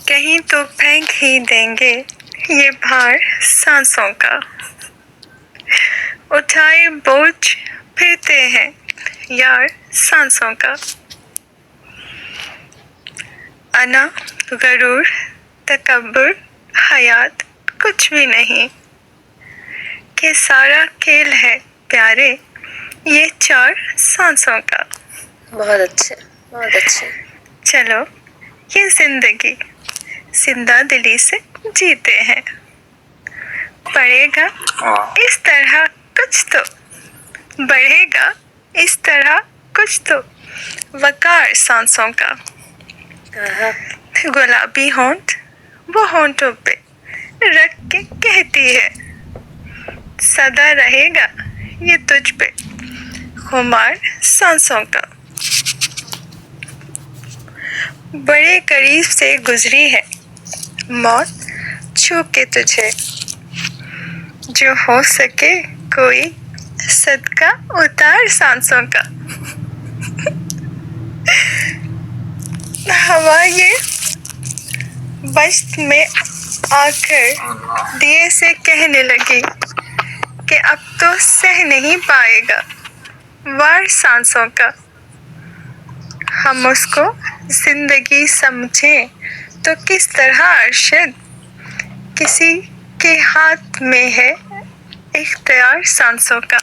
کہیں تو پھینک ہی دیں گے یہ بھار سانسوں کا، اٹھائے بوجھ پھرتے ہیں یار سانسوں کا۔ انا، غرور، تکبر، حیات کچھ بھی نہیں، کہ سارا کھیل ہے پیارے یہ چار سانسوں کا۔ بہت اچھے، بہت اچھے۔ چلو یہ زندگی زندہ دلی سے جیتے ہیں، پڑے گا اس طرح کچھ تو، بڑھے گا اس طرح کچھ تو، وقار سانسوں کا۔ گلابی ہونٹ وہ ہونٹوں پہ رکھ کے کہتی ہے، سدا رہے گا یہ تجھ پہ خمار سانسوں کا۔ بڑے قریب سے گزری ہے موت چھو کے تجھے، جو ہو سکے کوئی صدقہ اتار سانسوں کا۔ ہوا یہ بست میں آ کر دیے سے کہنے لگی کہ اب تو سہ نہیں پائے گا وار سانسوں کا۔ ہم اس کو زندگی سمجھیں تو کس طرح ارشد، کسی کے ہاتھ میں ہے اختیار سانسوں کا۔